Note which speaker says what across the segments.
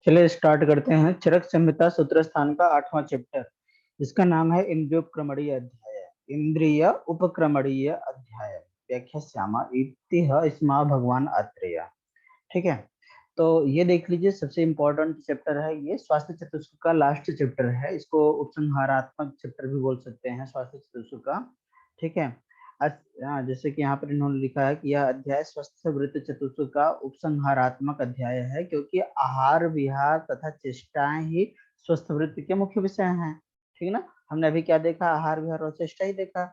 Speaker 1: चलिए स्टार्ट करते हैं। चरक संहिता सूत्र स्थान का 8वां चैप्टर, जिसका नाम है इंद्रियोपक्रमणीय अध्याय। इंद्रिय उपक्रमणीय अध्याय व्याख्या श्यामा इतिह स्मा भगवान अत्रेय। ठीक है, तो ये देख लीजिए, सबसे इम्पोर्टेंट चैप्टर है ये। स्वास्थ्य चतुष्क का लास्ट चैप्टर है, इसको उपसंहारात्मक चैप्टर भी बोल सकते हैं स्वास्थ्य चतुष्क का। ठीक है, जैसे कि यहाँ पर इन्होंने लिखा है कि यह अध्याय स्वस्थ वृत्त चतुष्क का उपसंहारात्मक अध्याय है, क्योंकि आहार विहार तथा चेष्टाएं ही स्वस्थ वृत्त के मुख्य विषय हैं। ठीक ना, हमने अभी क्या देखा? आहार विहार और चेष्टा ही देखा।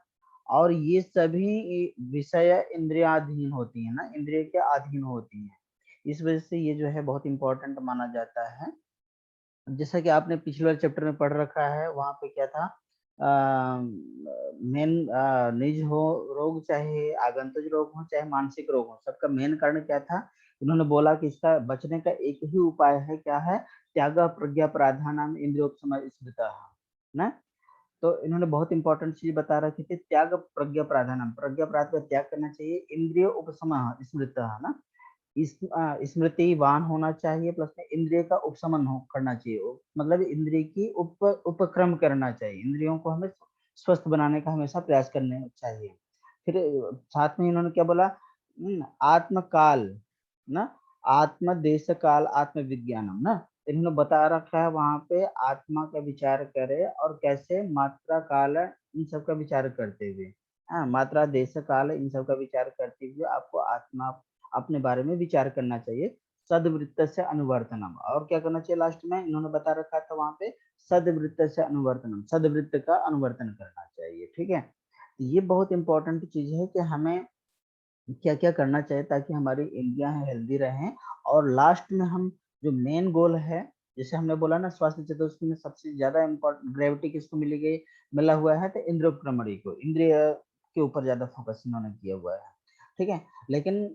Speaker 1: और ये सभी विषय इंद्रियाधीन होती है ना, इंद्रिय के अधीन होती है। इस वजह से ये जो है बहुत इंपॉर्टेंट माना जाता है। जैसा कि आपने पिछले चैप्टर में पढ़ रखा है, वहां पे क्या था? मेन निज हो रोग, चाहे आगंतुक रोग हो चाहे मानसिक रोग हो, सबका मेन कारण क्या था? उन्होंने बोला कि इसका बचने का एक ही उपाय है, क्या है? त्याग प्रज्ञा प्राधानम इंद्रियोपशम स्मृतः ना। तो इन्होंने बहुत इंपॉर्टेंट चीज बता रखी थी, त्याग प्रज्ञा प्राधानम, प्रज्ञा प्राध का त्याग करना चाहिए, इंद्रिय उपशम स्मृतः ना। स्मृतिवान होना चाहिए, प्लस में इंद्रिय का उपशमन हो करना चाहिए, मतलब इंद्रिय की उपक्रम करना चाहिए। इंद्रियों को हमें स्वस्थ बनाने का हमेशा प्रयास करने चाहिए। फिर साथ में इन्होंने क्या बोला? आत्मकाल ना, आत्म देश काल आत्म विज्ञानम ना। इन्होंने बता रखा है वहां पे, आत्मा का विचार करे और कैसे, मात्रा काल इन सब का विचार करते हुए, हाँ, मात्रा देश काल इन सब का विचार करते हुए आपको आत्मा अपने बारे में विचार करना चाहिए। सदवृत्त से अनुवर्तनम, और क्या करना चाहिए? लास्ट में इन्होंने बता रखा था वहां पे, सदवृत्त से अनुवर्तनम, सदवृत्त का अनुवर्तन करना चाहिए। ठीक है, ये बहुत इंपॉर्टेंट चीज है कि हमें क्या क्या करना चाहिए ताकि हमारी इंद्रियां हेल्दी रहें। और लास्ट में हम, जो मेन गोल है, जैसे हमने बोला ना, स्वास्थ्य चतुष्क में सबसे ज्यादा इम्पोर्टेंट ग्रेविटी किसको मिली गई, मिला हुआ है? तो इंद्रियोपक्रमणि को, इंद्रिय के ऊपर ज्यादा फोकस इन्होंने किया हुआ है। ठीक है, लेकिन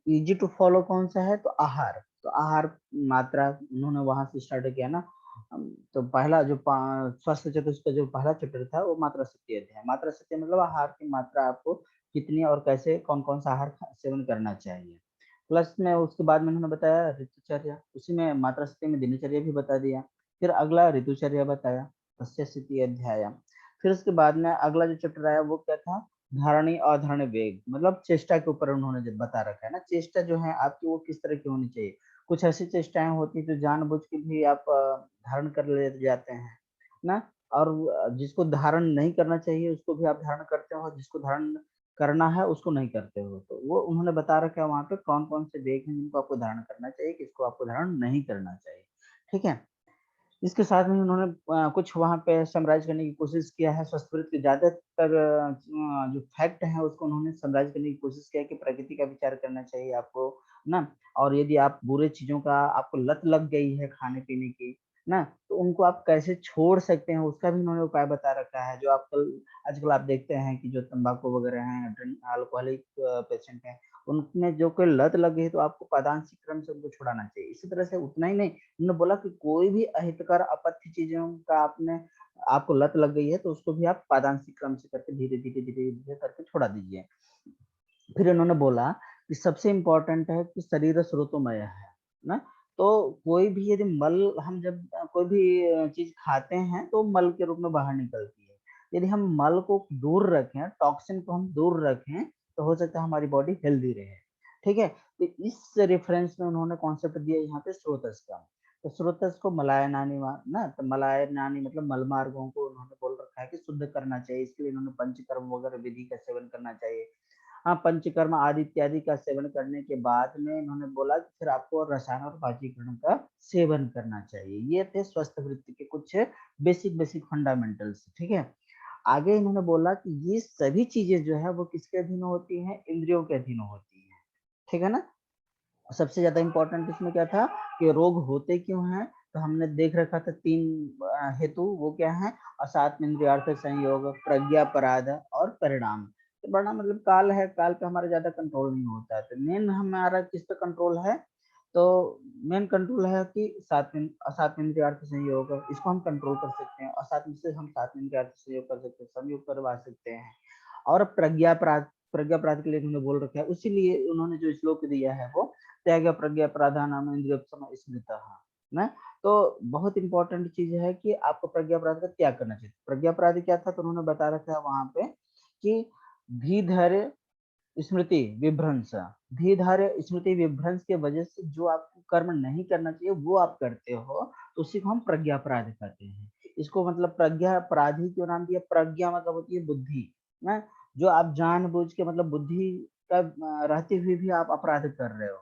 Speaker 1: इजी टू फॉलो कौन सा है? तो आहार। तो आहार मात्रा उन्होंने वहां से स्टार्ट किया ना। तो पहला जो स्वास्थ्य चतुष्क का जो पहला चैप्टर था वो मात्रा सत्य अध्याय। मात्रा सत्य मतलब आहार की मात्रा आपको कितनी और कैसे, कौन कौन सा आहार सेवन करना चाहिए। प्लस में उसके बाद में उन्होंने बताया ऋतुचर्या, उसी में मात्रा सत्य में दिनचर्या भी बता दिया। फिर अगला ऋतुचर्या बताया, तस्य स्थिति अध्याय। फिर उसके बाद में अगला जो चैप्टर आया वो क्या था? धारणी अधारणी वेग, मतलब चेष्टा के ऊपर उन्होंने जब बता रखा है ना, चेष्टा जो है आपकी वो किस तरह की होनी चाहिए। कुछ ऐसी चेष्टाएं होती है जो जानबूझ के भी आप धारण कर ले जाते हैं ना, और जिसको धारण नहीं करना चाहिए उसको भी आप धारण करते हो, जिसको धारण करना है उसको नहीं करते हो। तो वो उन्होंने बता रखा है वहां पे कौन कौन से वेग हैं जिनको आपको धारण करना चाहिए, किसको आपको धारण नहीं करना चाहिए। ठीक है, इसके साथ में उन्होंने कुछ वहाँ पे समराइज करने की कोशिश किया है। संस्कृत के ज्यादातर जो फैक्ट है उसको उन्होंने समराइज करने की कोशिश किया कि प्रकृति का विचार करना चाहिए आपको ना। और यदि आप बुरे चीजों का आपको लत लग गई है खाने पीने की ना, तो उनको आप कैसे छोड़ सकते हैं उसका भी उन्होंने उपाय बता रखा है। जो आप कल आजकल आप देखते हैं कि जो तंबाकू वगैरह हैं, अल्कोहलिक पेशेंट हैं, उनमें जो कोई लत लग गई तो आपको पदांशी क्रम से उनको छुड़ाना चाहिए। इसी तरह से उतना ही नहीं, उन्होंने बोला कि कोई भी अहितकर अपथ्य चीजों का आपको लत लग गई है तो उसको भी आप पादांशी क्रम से करके धीरे धीरे धीरे धीरे करके छोड़ा दीजिए। फिर उन्होंने बोला कि सबसे इम्पोर्टेंट है कि शरीर स्रोतोमय है ना। तो कोई भी यदि मल, हम जब कोई भी चीज खाते हैं तो मल के रूप में बाहर निकलती है। यदि हम मल को दूर रखें, टॉक्सिन को हम दूर रखें, तो हो सकता है हमारी बॉडी हेल्दी रहे। ठीक है, तो इस रेफरेंस में उन्होंने कॉन्सेप्ट दिया यहाँ पे स्रोतस का। तो स्रोतस को मलायनानी ना, तो मलायनानी मतलब मल मार्गों को उन्होंने बोल रखा है कि शुद्ध करना चाहिए। इसके लिए उन्होंने पंचकर्म वगैरह विधि का सेवन करना चाहिए। हाँ, पंचकर्म आदि इत्यादि का सेवन करने के बाद में इन्होंने बोला कि फिर आपको रसायन और वाजीकरण का सेवन करना चाहिए। ये थे स्वस्थ वृत्ति के कुछ बेसिक बेसिक फंडामेंटल्स। ठीक है, आगे इन्होंने बोला कि ये सभी चीजें जो है वो किसके अधीन होती हैं? इंद्रियों के अधीन होती हैं। ठीक है ना। सबसे ज्यादा इंपॉर्टेंट इसमें क्या था कि रोग होते क्यों हैं? तो हमने देख रखा था तीन हेतु, वो क्या है? असात्म इंद्रियार्थ संयोग, प्रज्ञा अपराध और परिणाम। तो परिणाम मतलब काल है, काल पे हमारा ज्यादा कंट्रोल नहीं होता है। तो मेन हमारा किस पे कंट्रोल है? तो मेन कंट्रोल है कि सात्विक असात्म इंद्रियार्थ संयोग, इसको हम कंट्रोल कर सकते हैं। असात्म से हम सात्विक इंद्रियार्थ संयोग कर सकते हैं, संयोग करवा सकते हैं। और प्रज्ञा अपराध, प्रज्ञा अपराध के लिए उन्होंने बोल रखा है, उसीलिए उन्होंने जो श्लोक दिया है वो त्याग प्रज्ञा प्राधानाम इंद्रियोपशम स्मृतः ना। तो बहुत इंपॉर्टेंट चीज है कि आपको प्रज्ञापराध का त्याग करना चाहिए। प्रज्ञापराध क्या था, तो उन्होंने बता रखा है वहां पे कि धीधर स्मृति विभ्रंश, धीधर स्मृति विभ्रंश के वजह से जो आपको कर्म नहीं करना चाहिए वो आप करते हो, तो उसी को हम प्रज्ञापराध कहते हैं। इसको मतलब प्रज्ञापराधी क्यों नाम दिया, प्रज्ञा मतलब होती है बुद्धि ना, जो आप जानबूझ के मतलब बुद्धि का रहते हुए भी आप अपराध कर रहे हो।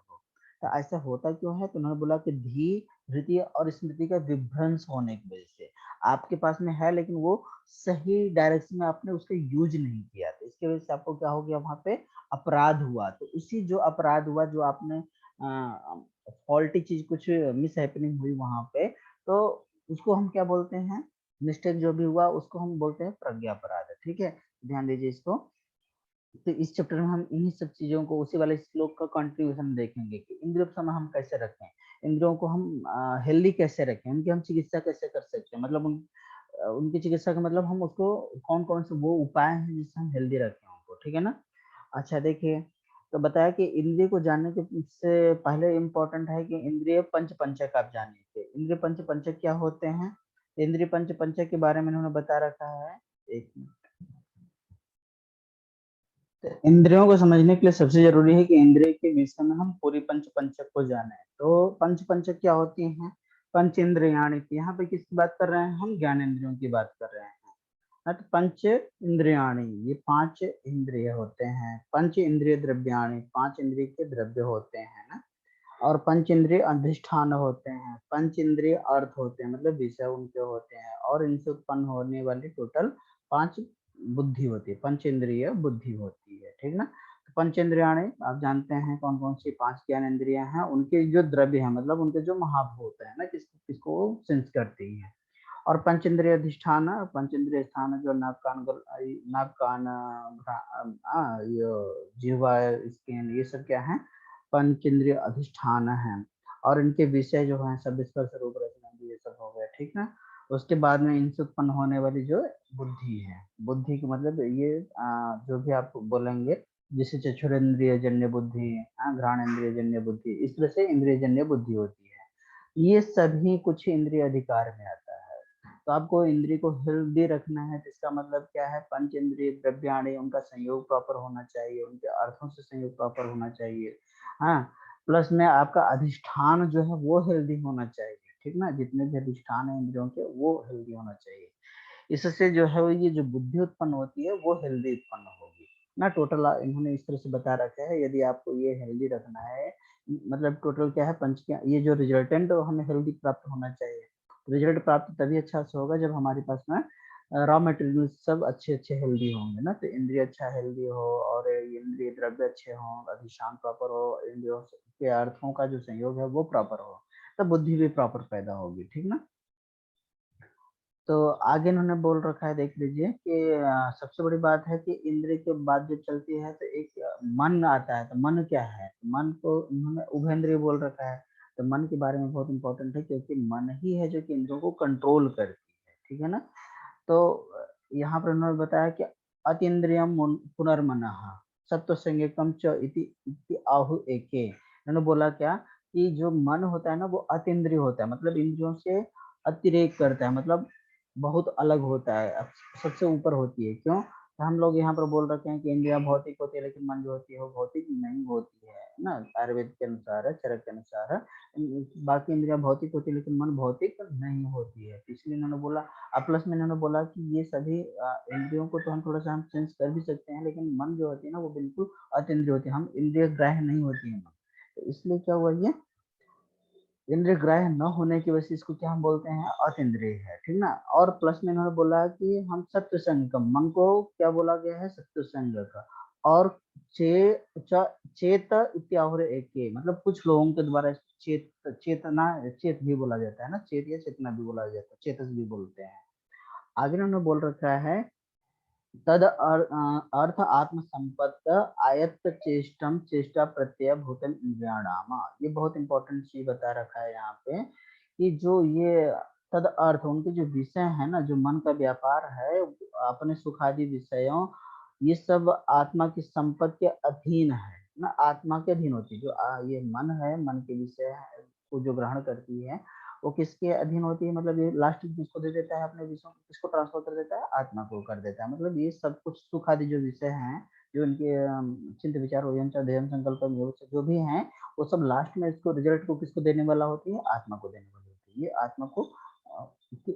Speaker 1: तो ऐसा होता क्यों है, तो उन्होंने बोला कि धी धृति और स्मृति का विभ्रंश होने की वजह से आपके पास में है लेकिन वो सही डायरेक्शन में आपने उसका यूज नहीं किया, तो इसकी वजह से आपको क्या हो गया, वहां पे अपराध हुआ। तो उसी जो अपराध हुआ, जो आपने फॉल्टी चीज कुछ मिस हैपनिंग हुई वहां पे, तो उसको हम क्या बोलते हैं, मिस्टेक जो भी हुआ उसको हम बोलते हैं प्रज्ञा अपराध। ठीक है, ध्यान दीजिए इसको। तो इस चैप्टर में हम इन्हीं सब चीजों को, उसी वाले श्लोक का कंट्रीब्यूशन देखेंगे कि इंद्रियों को समय हम कैसे रखें, इंद्रियों को हम हेल्दी कैसे रखें, उनकी हम चिकित्सा कैसे कर सकते हैं, मतलब उनकी चिकित्सा का मतलब हम उसको कौन कौन से वो उपाय हैं जिससे हम हेल्दी रखें उनको, ठीक है ना। अच्छा देखिए, तो बताया कि इंद्रिय को जानने के से पहले इम्पोर्टेंट है कि इंद्रिय पंच पंचक आप जानिए। इंद्रिय पंच पंचक क्या होते हैं, इंद्रिय पंच पंचक के बारे में उन्होंने बता रखा है। एक तो इंद्रियों को समझने के लिए सबसे जरूरी है कि इंद्रिय के विषय में हम पूरी पंच पंचक को जाने। तो पंच पंचक क्या होती हैं, पंच इंद्रियाणी, यहाँ पे किसकी बात कर रहे हैं, हम ज्ञान इंद्रियों की बात कर रहे हैं। हाँ, तो पंच इंद्रियाणी ये पांच इंद्रिय होते हैं, पंच इंद्रिय द्रव्याणी पांच इंद्रिय के द्रव्य होते हैं ना, और पंच इंद्रिय अधिष्ठान होते हैं, पंच इंद्रिय अर्थ होते हैं मतलब विषय उनके होते हैं, और इनसे उत्पन्न होने वाली टोटल पांच बुद्धि होती है, पंच इंद्रिय बुद्धि होती है, ठीक ना। तो पंच इंद्रियाणी आप जानते हैं कौन कौन सी पांच ज्ञान इंद्रियां हैं, उनके जो द्रव्य है मतलब उनके जो महाभूत है ना, किसको किसको सेंस करती है। और पंचेंद्रिय अधिष्ठान, पंचेंद्रिय स्थान जो नाक कान नाक कान ये जिह्वा स्किन ये सब क्या है, पंचेंद्रिय अधिष्ठान है। और इनके विषय जो है सब स्पर्श रूप रसना ये सब हो गया, ठीक ना। उसके बाद में इनसे उत्पन्न होने वाली जो बुद्धि है, बुद्धि का मतलब ये जो भी आप बोलेंगे, जैसे चक्षुरेंद्रिय जन्य बुद्धि, घ्राण इंद्रिय जन्य बुद्धि, इस तरह से इंद्रिय जन्य बुद्धि होती है। ये सभी कुछ इंद्रिय अधिकार में आता है। तो आपको इंद्रिय को हेल्दी रखना है, तो इसका मतलब क्या है, पंच इंद्रिय द्रव्याणी उनका संयोग प्रॉपर होना चाहिए, उनके अर्थों से संयोग प्रॉपर होना चाहिए। हाँ, प्लस में आपका अधिष्ठान जो है वो हेल्दी होना चाहिए, ठीक ना, जितने भी अधिष्ठान है इंद्रियों के वो हेल्दी होना चाहिए। इससे जो है ये जो बुद्धि उत्पन्न होती है वो हेल्दी उत्पन्न होगी ना। टोटल इन्होंने इस तरह से बता रखा है, यदि आपको ये हेल्दी रखना है, मतलब टोटल क्या है, पंच क्या ये जो रिजल्टेंट हमें हेल्दी प्राप्त होना चाहिए। रिजल्ट प्राप्त तभी अच्छा से होगा जब हमारे पास में रॉ मटेरियल सब अच्छे अच्छे हेल्दी होंगे ना। तो इंद्रिय अच्छा हेल्दी हो, और इंद्रिय द्रव्य अच्छे हो, अधिष्ठान प्रॉपर हो, इंद्रियों के अर्थों का जो संयोग है वो प्रॉपर हो, तब बुद्धि भी प्रॉपर पैदा होगी, ठीक ना। तो आगे इन्होंने बोल रखा है, देख लीजिए कि सबसे बड़ी बात है कि इंद्रिय के बाद जो चलती है तो एक मन आता है। तो मन क्या है, मन को इन्होंने उभेंद्रिय बोल रखा है। तो मन के बारे में बहुत इंपॉर्टेंट है, क्योंकि मन ही है जो कि इंद्रियों को कंट्रोल करती है, ठीक है ना। तो यहाँ पर उन्होंने बताया कि अतीन्द्रियम पुनर्मन सत्व संज्ञकम च इति आहु एके। उन्होंने बोला क्या, कि जो मन होता है ना वो अतीन्द्रिय होता है, मतलब इंद्रियों से अतिरेक करता है, मतलब बहुत अलग होता है, सबसे ऊपर होती है। क्यों, तो हम लोग यहाँ पर बोल रखे हैं कि इंद्रिया भौतिक होती है, लेकिन मन जो होती है वो भौतिक नहीं होती है ना। आयुर्वेद के अनुसार है, चरक के अनुसार है, बाकी इंद्रिया भौतिक होती है लेकिन मन भौतिक नहीं होती है। इसलिए इन्होंने बोला। अब प्लस में इन्होंने बोला कि ये सभी इंद्रियों को तो हम थोड़ा सा हम चेंज कर भी सकते हैं, लेकिन मन जो होती है ना वो बिल्कुल अतीन्द्रिय होती है, हम इंद्रिय ग्राह्य नहीं होती है मन। तो इसलिए क्या हुआ, ये इंद्रिय ग्राह्य न होने की वजह से इसको क्या हम बोलते हैं, अतीन्द्रिय है, ठीक ना। और प्लस में इन्होंने बोला कि हम सत्व संगम, मन को क्या बोला गया है, सत्व संग का। और चेत इत्याहुर एक, मतलब कुछ लोगों के द्वारा चेतना चेत भी बोला जाता है ना, चेत या चेतना भी बोला जाता है, चेतस भी बोलते हैं। आगे उन्होंने बोल रखा है तद अर्थ आत्म संपत्त आयत्त चेष्टम चेष्टा प्रत्यय भूतम इंद्रियाणाम। ये बहुत इंपॉर्टेंट चीज बता रखा है यहाँ पे, कि जो ये तद अर्थ उनके जो विषय है ना, जो मन का व्यापार है अपने सुखादि विषयों, ये सब आत्मा की संपत्ति के अधीन है ना, आत्मा के अधीन होती है। जो ये मन है, मन के विषय को जो ग्रहण करती है वो किसके अधीन होती है, मतलब ये लास्ट किसको दे देता है, अपने विषयों को किसको ट्रांसफर कर देता है, आत्मा को कर देता है। मतलब ये सब कुछ सुख आदि जो विषय हैं, जो इनके चिंत विचार ओयन ध्येय संकल्प योग जो भी हैं, वो सब लास्ट में इसको रिजल्ट को किसको देने वाला होती है, आत्मा को देने वाली होती है। ये आत्मा को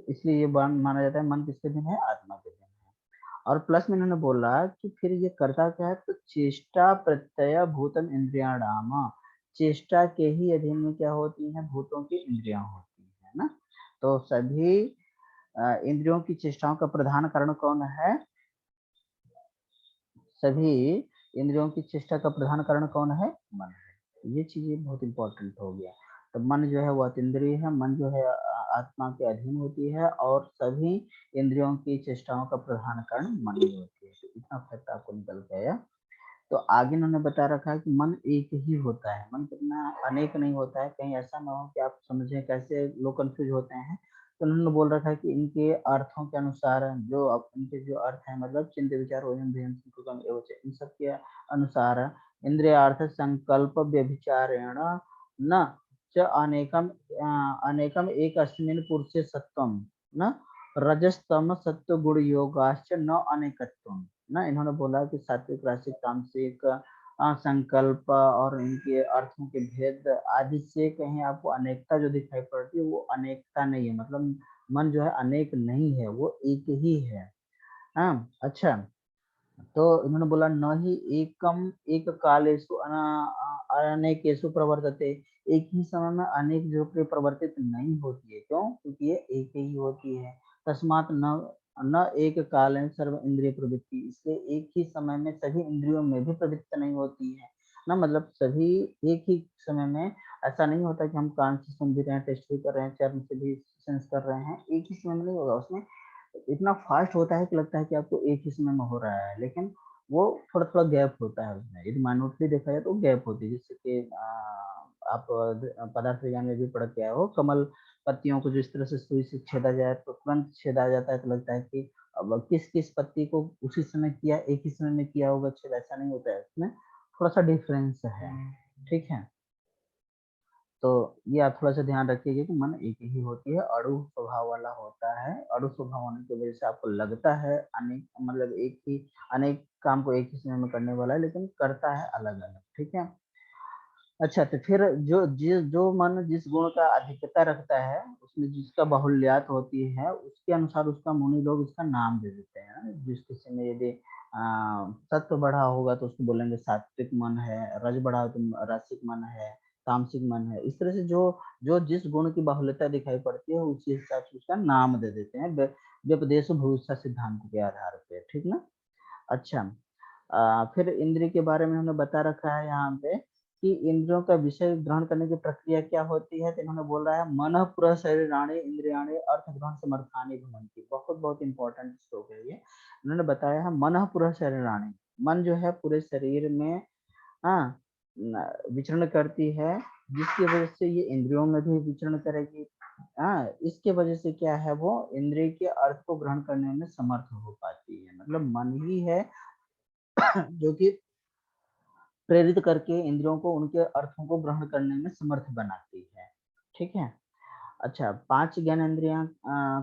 Speaker 1: इसलिए ये माना जाता है मन किसके दिन है, आत्मा के दिन है। और प्लस में इन्होंने बोला कि फिर ये करता क्या है, तो चेष्टा प्रत्यय भूतम इंद्रियाणाम, चेष्टा के ही अधीन में क्या होती है, भूतों की इंद्रियां होती है ना। तो सभी इंद्रियों की चेष्टाओं का प्रधान कारण कौन है, सभी इंद्रियों की चेष्टा का प्रधान कारण कौन है, मन है। ये चीजें बहुत इंपॉर्टेंट हो गया। तो मन जो है वो अतीन्द्रिय है, मन जो है आत्मा के अधीन होती है, और सभी इंद्रियों की चेष्टाओं का प्रधान कारण मन ही होती है। तो इतना फैक्ट आपको निकल गया। तो आगे इन्होंने बता रखा है कि मन एक ही होता है, मन कितना अनेक नहीं होता है, कहीं ऐसा ना हो कि आप समझें कैसे लोग कंफ्यूज होते हैं। तो उन्होंने बोल रखा है कि इनके अर्थों के अनुसार जो अब इनके जो अर्थ है, मतलब चिंत विचार ओजन ध्येय संकल्प एवं इन सब के अनुसार इंद्रियार्थ संकल्प व्यभिचारेण न च अनेकम अनेकम एक अस्मिन् पुरुषे सत्वम न रजस्तम सत्व गुण योगाश्च न अनेकत्वम ना। इन्होंने बोला कि सात्विक राशिक तामसिक संकल्प और इनके अर्थों के भेद आदि से कहीं आपको अनेकता जो दिखाई पड़ती है, वो अनेकता नहीं है, मतलब मन जो है अनेक नहीं है, वो एक ही है। हाँ अच्छा, तो इन्होंने बोला न ही एकम एक कालेषु अनेकेषु प्रवर्तते, एक ही समय में अनेक जो प्रवर्तित नहीं होती है। क्यों? क्योंकि ये एक ही होती है। तस्मात न न एक काल सर्व इंद्रिय प्रवृत्ति, इसलिए एक ही समय में सभी इंद्रियों में भी प्रवृत्ति नहीं होती है ना। मतलब सभी एक ही समय में ऐसा नहीं होता कि हम कान से सुन भी रहे हैं, टेस्ट भी कर रहे हैं, चर्म से भी सेंस कर रहे हैं, एक ही समय में नहीं होगा। उसमें इतना फास्ट होता है कि लगता है कि आपको एक ही समय में हो रहा है, लेकिन वो थोड़ा थोड़ा गैप होता है उसमें। यदि माइन्यूटली देखा जाए तो गैप होती है, जैसे कि आप पदार्थ विज्ञान में भी पढ़ के आए हो, कमल पत्तियों को जिस तरह से सुई से छेदा जाए तो तुरंत छेदा जाता है, तो लगता है कि अब किस किस पत्ती को उसी समय किया, एक ही समय में किया होगा छेद, ऐसा नहीं होता है, उसमें थोड़ा सा डिफरेंस है। ठीक है, तो ये आप थोड़ा सा ध्यान रखिएगा कि मन एक ही होती है, अणु स्वभाव वाला होता है। अणु स्वभाव होने की वजह से आपको लगता है अनेक, मतलब एक ही अनेक काम को एक ही समय में करने वाला है, लेकिन करता है अलग अलग। ठीक है, अच्छा, तो फिर जो मन जिस गुण का अधिकता रखता है, उसमें जिसका बाहुल्यात होती है, उसके अनुसार उसका मुनि लोग उसका नाम दे देते हैं। जिस किसी में यदि सत्व बढ़ा होगा तो उसको बोलेंगे सात्विक मन है, रज बढ़ा हो तो रासिक मन है, तामसिक मन है। इस तरह से जो जो जिस गुण की बाहुल्यता दिखाई पड़ती है, उसी हिसाब से उसका नाम दे देते हैं व्यपदेश भूषा सिद्धांत के आधार पे। ठीक ना। अच्छा, फिर इंद्रिय के बारे में हमने बता रखा है यहाँ पे कि इंद्रियों का विषय ग्रहण करने की प्रक्रिया क्या होती है। तो इन्होंने बोल रहा है मन पुरा शरीराणि इंद्रियाणि अर्थ ग्रहण समर्थानि भवन्ति। बहुत बहुत इंपॉर्टेंट श्लोक है ये। इन्होंने बताया है मन पुरा शरीराणि, मन जो है पूरे शरीर में हाँ विचरण करती है, जिसकी वजह से ये इंद्रियों में भी विचरण करेगी। हाँ, इसके वजह से क्या है, वो इंद्रिय के अर्थ को ग्रहण करने में समर्थ हो पाती है। मतलब मन ही है जो कि प्रेरित करके इंद्रियों को उनके अर्थों को ग्रहण करने में समर्थ बनाती है। ठीक है, अच्छा, 5 ज्ञानेंद्रियाँ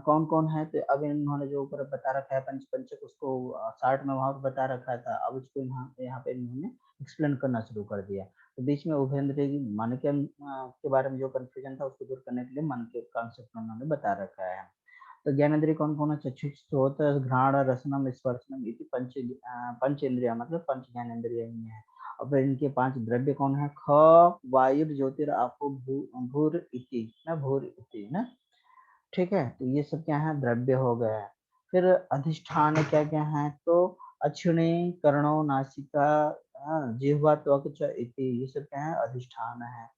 Speaker 1: कौन-कौन है? तो अब इन्होंने जो ऊपर बता रखा है पंचक, उसको शार्ट में वहाँ पे बता रखा था। अब उसको यहाँ पे इन्होंने एक्सप्लेन करना शुरू कर दिया। तो बीच में उभयंद्रिय मन के बारे में जो कन्फ्यूजन था उसको दूर करने के लिए मन के कॉन्सेप्ट उन्होंने बता रखा है। तो ज्ञानेंद्रिय कौन-कौन है? चक्षुश्रोत घ्राण रसनम स्पर्शनम इति पंचेंद्रिय, मतलब पंच ज्ञानेंद्रिय ही है। और फिर इनके 5 द्रव्य कौन है? ख वायु ज्योतिर आपो भूर इति ना, भूर इति ना। ठीक है, तो ये सब क्या है? द्रव्य हो गए। फिर अधिष्ठान क्या क्या है? तो अक्षुणी कर्णो नासिका जिह्वा त्वक च इति, ये सब क्या है? अधिष्ठान है।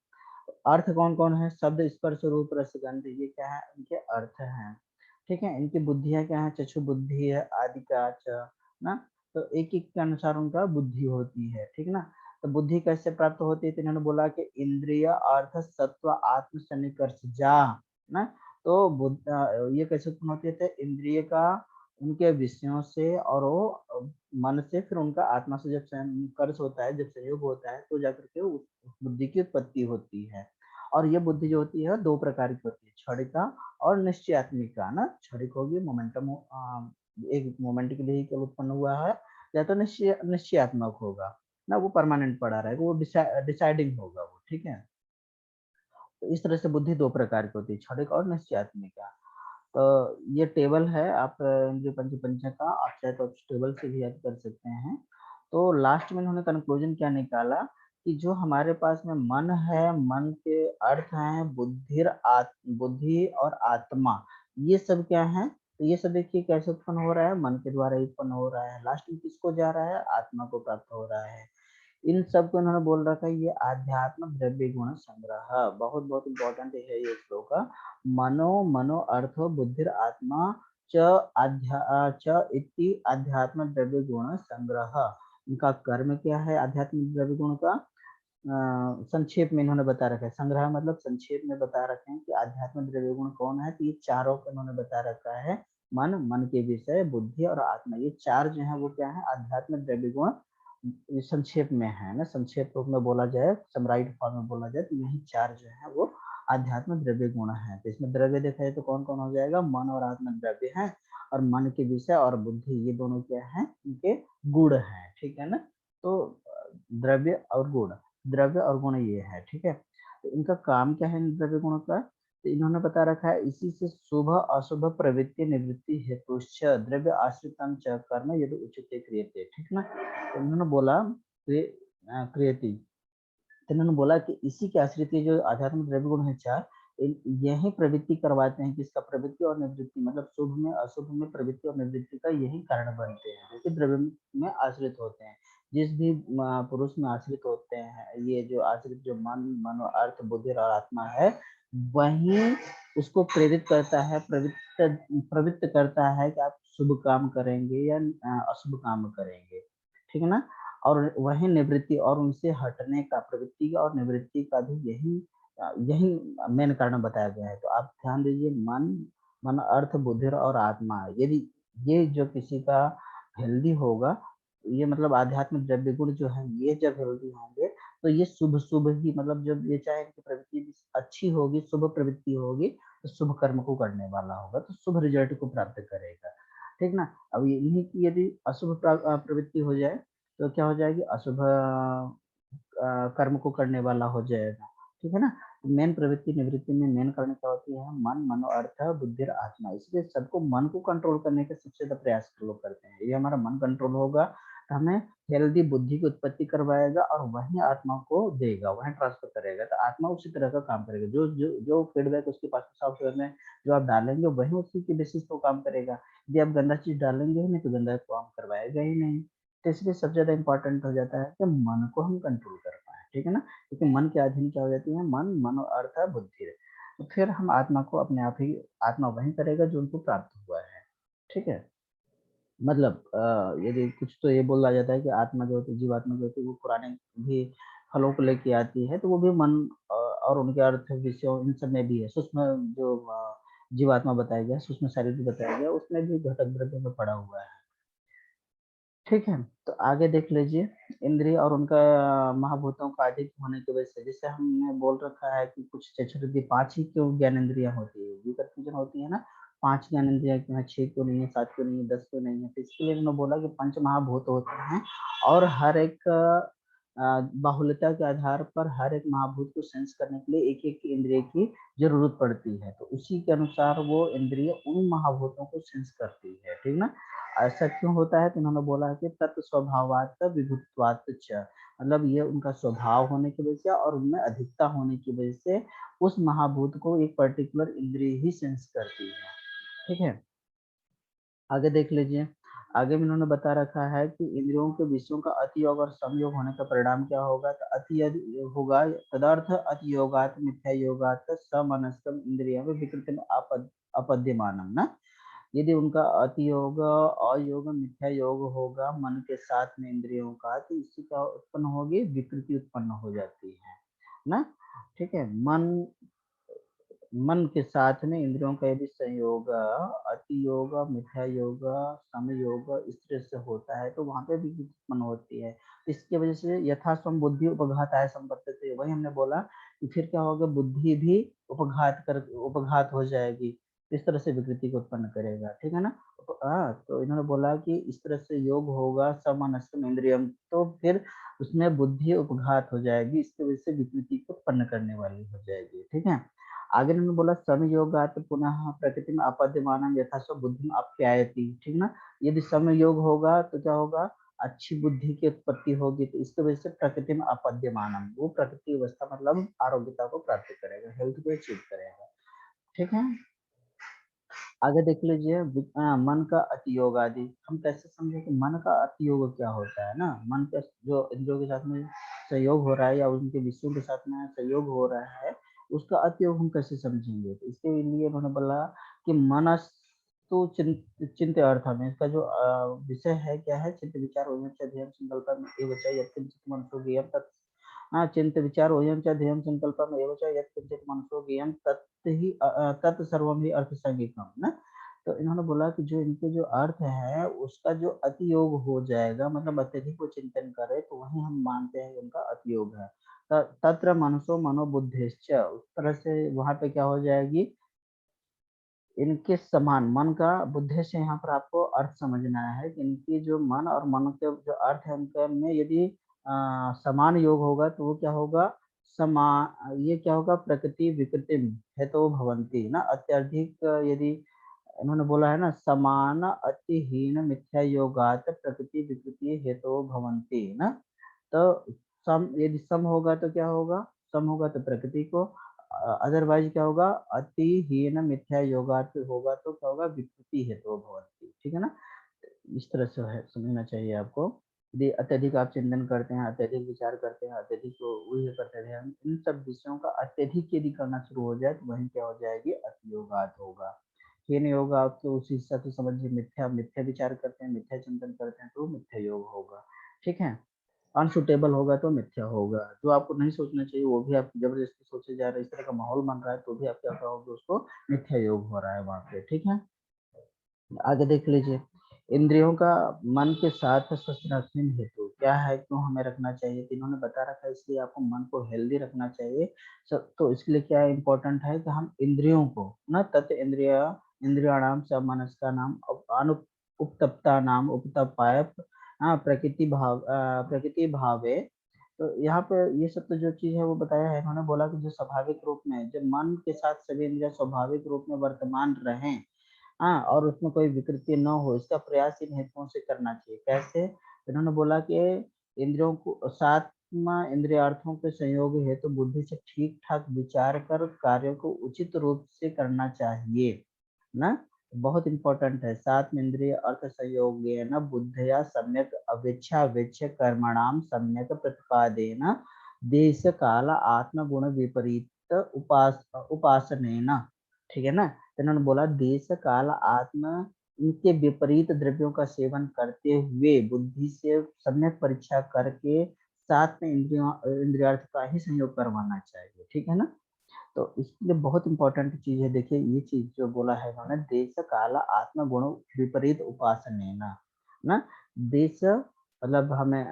Speaker 1: अर्थ कौन कौन है? शब्द स्पर्श रूप रस गंध, ये क्या है? इनके अर्थ हैं। ठीक है, इनकी बुद्धियां क्या है? चक्षु बुद्धि है, आदि का च ना। तो एक एक के अनुसार उनका बुद्धि होती है। ठीक ना। तो बुद्धि कैसे प्राप्त होती है? तो इन्होंने बोला कि इंद्रिय अर्थ सत्व आत्म सन्निकर्ष जा ना। तो ये कैसे उत्पन्न होती है? तो इंद्रिय का उनके विषयों से, और वो मन से, फिर उनका आत्मा से जब संकर्ष होता है, जब संयोग होता है, तो जाकर के उस बुद्धि की उत्पत्ति होती है। और ये बुद्धि जो होती है 2 प्रकार की होती है, क्षणिका और निश्चयात्मिका ना। क्षणिक होगी मोमेंटम, एक मोमेंट के लिए ही केवल उत्पन्न हुआ है, या तो निश्चयात्मक होगा ना, वो परमानेंट पड़ा रहेगा, वो डिसाइडिंग होगा वो, ठीक है। तो इस तरह से बुद्धि 2 प्रकार की होती है, क्षणिक और निश्चयात्मिका। तो ये टेबल है, आप इंद्रिय पंचपंच का आप चाहे तो टेबल से भी याद कर सकते हैं। तो लास्ट में इन्होंने कंक्लूजन क्या निकाला कि जो हमारे पास में मन है, मन के अर्थ हैं बुद्धि और आत्मा, ये सब क्या है? तो ये सब देखिए कैसे उत्पन्न हो रहा है, मन के द्वारा ही उत्पन्न हो रहा है, लास्ट में किसको जा रहा है? आत्मा को प्राप्त हो रहा है। इन सब को इन्होंने बोल रखा है ये आध्यात्म द्रव्य गुण संग्रह, बहुत बहुत इंपॉर्टेंट है ये श्लोक। मनो मनो अर्थो बुद्धिर आत्मा च इति आध्यात्म द्रव्य गुण संग्रह। इनका कर्म क्या है आध्यात्मिक द्रव्य गुण का? संक्षेप में इन्होंने बता रखा है, संग्रह मतलब संक्षेप में बता रखे हैं कि आध्यात्मिक द्रव्य गुण कौन है। तो ये चारों को इन्होंने बता रखा है, मन, मन के विषय, बुद्धि और आत्मा, ये चार जो है वो क्या है? आध्यात्मिक द्रव्य गुण। ये संक्षेप में है ना, संक्षेप रूप में बोला जाए, समराइट फॉर्म में बोला जाए तो यही चार जो है वो आध्यात्मिक द्रव्य गुण है। तो इसमें द्रव्य देखा जाए तो कौन कौन हो जाएगा? मन और आत्मा द्रव्य है, और मन के विषय और बुद्धि ये दोनों क्या है? इनके गुण है, ठीक है ना। तो द्रव्य और गुण, द्रव्य और गुण ये है, ठीक है। तो इनका काम क्या है इन द्रव्य गुणों का? तो इन्होंने बता रखा है, इसी से शुभ अशुभ प्रवृत्ति निवृत्ति हेतुश्च द्रव्य आश्रितम च कर्म यदि उचिते क्रियते, ठीक ना। तो इन्होंने बोला क्रियति, तो इन्होंने बोला कि इसी के आश्रित ये जो आध्यात्मिक द्रव्य गुण है चार, यही प्रवृत्ति करवाते हैं, किसका? प्रवृत्ति और निवृत्ति, मतलब शुभ में अशुभ में प्रवृत्ति और निवृत्ति का यही कारण बनते हैं, जो कि द्रव्य में आश्रित होते हैं। जिस भी पुरुष में आश्रित होते हैं, ये जो आश्रित जो मन, मनो, अर्थ, बुद्धि और आत्मा है, वही उसको प्रेरित करता है, प्रवृत्त करता है कि आप शुभ काम करेंगे या अशुभ काम करेंगे, ठीक है ना। और वही निवृत्ति और उनसे हटने का, प्रवृत्ति का और निवृत्ति का भी यही मेन कारण बताया गया है। तो आप ध्यान दीजिए, मन, मन, अर्थ, बुद्धि और आत्मा, यदि ये जो किसी का हेल्दी होगा, ये मतलब आध्यात्मिक द्रव्य गुण जो है ये जब हेल्दी होंगे, तो ये शुभ शुभ ही, मतलब जब ये चाहे कि प्रवृत्ति अच्छी होगी, शुभ प्रवृत्ति होगी, तो शुभ कर्म को करने वाला होगा, तो शुभ रिजल्ट को प्राप्त करेगा, ठीक ना। अब इन्हीं की यदि अशुभ प्रवृत्ति हो जाए तो क्या हो जाएगी? अशुभ कर्म को करने वाला हो जाएगा, ठीक है ना। मेन प्रवृत्ति निवृत्ति में मेन कारण क्या होती है? मन, मनो, अर्थ, बुद्धि और आत्मा। इसलिए सबको मन को कंट्रोल करने का सबसे ज्यादा प्रयास लोग करते हैं। ये हमारा मन कंट्रोल होगा तो हमें हेल्दी बुद्धि की उत्पत्ति करवाएगा और वही आत्मा को देगा, वही ट्रांसफर करेगा। तो आत्मा उसी तरह का काम करेगा, जो जो जो फीडबैक उसके पास सॉफ्टवेयर में जो आप डालेंगे वही उसी के बेसिस पे काम करेगा। यदि आप गंदा चीज डालेंगे ही नहीं तो गंदा काम करवाएगा ही नहीं। तो इसलिए सबसे ज्यादा इंपॉर्टेंट हो जाता है कि मन को हम कंट्रोल कर पाए, ठीक है ना। क्योंकि मन के अधीन क्या हो जाती है? मन, मनो, अर्थ, बुद्धि। तो फिर हम आत्मा को अपने आप ही, आत्मा वही करेगा जो उनको प्राप्त हुआ है, ठीक है। मतलब यदि कुछ तो ये बोला जाता है कि आत्मा जो होती है, जीवात्मा जो होती है, वो पुराने भी फलों को लेके आती है, तो वो भी मन और उनके अर्थ, विषयों, इन सब में भी है। सूक्ष्म जो जीवात्मा बताया गया, सूक्ष्म शरीर बताया गया, उसमें भी घटक द्रव्य में पड़ा हुआ है, ठीक है। तो आगे देख लीजिए, इंद्रिय और उनका महाभूतों का अधिक होने की वजह से, जैसे हमने बोल रखा है कि कुछ चतुर्विधि 5 ही क्यों ज्ञान इंद्रियां होती है, ये कंफ्यूजन होती है ना। 5 ज्ञान इंद्रियां क्यों है, 6 क्यों नहीं है, 7 क्यों नहीं है, 10 क्यों नहीं है? तो इसके लिए उन्होंने बोला कि पंच महाभूत होते हैं, और हर एक बाहुल्यता के आधार पर हर एक महाभूत को सेंस करने के लिए एक एक इंद्रिय की जरूरत पड़ती है। तो उसी के अनुसार वो इंद्रिय उन महाभूतों को सेंस करती है, ठीक ना। ऐसा क्यों होता है? तो उन्होंने बोला है कि तत्व स्वभावात विभुत्वात् च, मतलब ये उनका स्वभाव होने की वजह से और उनमें अधिकता होने की वजह से उस महाभूत को एक पर्टिकुलर इंद्रिय ही सेंस करती है, ठीक है। आगे देख लीजिए, आगे में इन्होंने बता रखा है कि इंद्रियों के विषयों का अतियोग और संयोग होने का परिणाम क्या होगा। तो अति यदि होगा तदर्थ अतियोगात मिथ्या योगात समनस्कम इंद्रिय विकृति अपद्यमानम ना। यदि उनका अतियोग, अयोग, मिथ्या योग होगा मन के साथ में इंद्रियों का, तो इससे क्या उत्पन्न होगी? विकृति उत्पन्न हो जाती है ना, ठीक है। मन, मन के साथ में इंद्रियों का यदि संयोग, अति योग, मिथ्या योग, समयोग इस तरह से होता है, तो वहां पे भी उत्पन्न होती है। इसकी वजह से यथासम बुद्धि उपघात है संपत्ति, वही हमने बोला कि फिर क्या होगा, बुद्धि भी उपघात हो जाएगी, इस तरह से विकृति को उत्पन्न करेगा, ठीक है ना। तो इन्होंने बोला कि इस तरह से योग होगा समनस्तम इंद्रियम, तो फिर उसमें बुद्धि उपघात हो जाएगी, इसकी वजह से विकृति को उत्पन्न करने वाली हो जाएगी, ठीक है। आगे इन्होंने बोला समयोगात पुनः प्रकृति में अपद्यमानम यथा स्व बुद्धि आप्यायति, ठीक ना। यदि समयोग होगा तो क्या होगा, अच्छी बुद्धि की उत्पत्ति होगी, तो इसकी वजह से प्रकृति में अपद्यमानम, वो प्रकृति अवस्था मतलब आरोग्यता को प्राप्त करेगा, हेल्थ को अचीव करेगा, ठीक है। आगे देख लीजिए मन का अतियोग आदि, हम कैसे समझे कि मन का अतियोग क्या होता है ना। मन का जो इंद्रियों के साथ में सहयोग हो रहा है या उनके विषयों के साथ में सहयोग हो रहा है, उसका अतियोग हम कैसे समझेंगे। तो इसके लिए उन्होंने बोला कि मनस्तु चिंत्य अर्थ में, इसका जो विषय है क्या है, चिंत विचार ध्येय संकल्प में एवं यत्किंचित मनसो ज्ञेयं तत्, चिंत विचार ओयम च ध्येयं संकल्पम एवं च यत्किंचित मनसो ज्ञेयं तत् सर्वम ही अर्थ संगीतम ना। तो इन्होंने बोला कि जो इनके जो अर्थ है उसका जो अतियोग हो जाएगा, मतलब अत्यधिक वो चिंतन करे, तो वही हम मानते हैं उनका अतियोग है। तत्र मनसो मनोबुद्धिश्च, उस तरह से वहां पे क्या हो जाएगी, इनके समान मन का बुद्धि से यहाँ पर आपको अर्थ समझना है कि इनकी जो मन और मन के जो अर्थ है उनके में यदि समान योग होगा तो वो क्या होगा, समा ये क्या होगा, प्रकृति विकृति हेतु भवंती ना, अत्यधिक यदि इन्होंने बोला है ना, समान अतिहीन मिथ्या योगात प्रकृति विकृति हेतु भवंती ना। तो सम यदि सम होगा तो क्या होगा, सम होगा तो प्रकृति को, अदरवाइज क्या होगा, अतिहीन मिथ्या योगात होगा तो क्या होगा, विकृति हेतु भवंती, ठीक है ना। इस तरह से है समझना चाहिए आपको। यदि अत्यधिक आप चिंतन करते हैं, अत्यधिक विचार करते हैं, अत्यधिक वही करते हैं, इन सब विषयों का अत्यधिक यदि करना शुरू हो जाए तो वही क्या हो जाएगी, अतियोगात होगा। हीन योग आपको उसी हिस्सा से समझिए, मिथ्या मिथ्या विचार करते हैं, मिथ्या चिंतन करते हैं तो मिथ्या योग होगा, ठीक है। अनसुटेबल होगा तो मिथ्या होगा, जो आपको नहीं सोचना चाहिए वो भी आप जबरदस्ती सोचे जा रहे हैं, इस तरह का माहौल बन रहा है तो भी आप क्या कहोगे, उसको मिथ्या योग हो रहा है वहां पे, ठीक है। आगे देख लीजिए, इंद्रियों का मन के साथ स्वस्थ रखने हेतु क्या है, क्यों हमें रखना चाहिए, तो इन्होंने बता रखा है इसलिए आपको मन को हेल्दी रखना चाहिए। तो इसके लिए क्या इम्पोर्टेंट है कि हम इंद्रियों को ना, तत् इंद्रियाणाम स मनस्का नाम उपतप्ता नाम उपतपाय प्रकृति भावे। तो यहाँ पे ये सब तो जो चीज है वो बताया है, इन्होंने बोला कि जो स्वाभाविक रूप में जब मन के साथ सभी इंद्रिया स्वाभाविक रूप में वर्तमान रहें, हाँ, और उसमें कोई विकृति न हो, इसका प्रयास इन हेतुओं से करना चाहिए। कैसे, इन्होंने बोला कि इंद्रियों को सात्मा इंद्रियार्थों के संयोग हेतु बुद्धि से ठीक ठाक विचार कर कार्यों को उचित रूप से करना चाहिए ना। बहुत इंपॉर्टेंट है, सात इंद्रिय अर्थ संयोगेन बुद्धया सम्यक अवेक्षा वेक्ष्य कर्मणाम सम्यक प्रतिपादेन देश काल आत्म गुण विपरीत उपासनेन, ठीक है ना। तो इन्होंने बोला देश काल आत्म इनके विपरीत द्रव्यों का सेवन करते हुए बुद्धि से सम्यक परीक्षा करके साथ में इंद्रियों इंद्रियार्थ का ही संयोग करवाना चाहिए, ठीक है ना। तो इसके लिए बहुत इंपॉर्टेंट चीज है, देखिए ये चीज जो बोला है इन्होंने, देश काल आत्म गुण विपरीत उपासना ना। देश मतलब हमें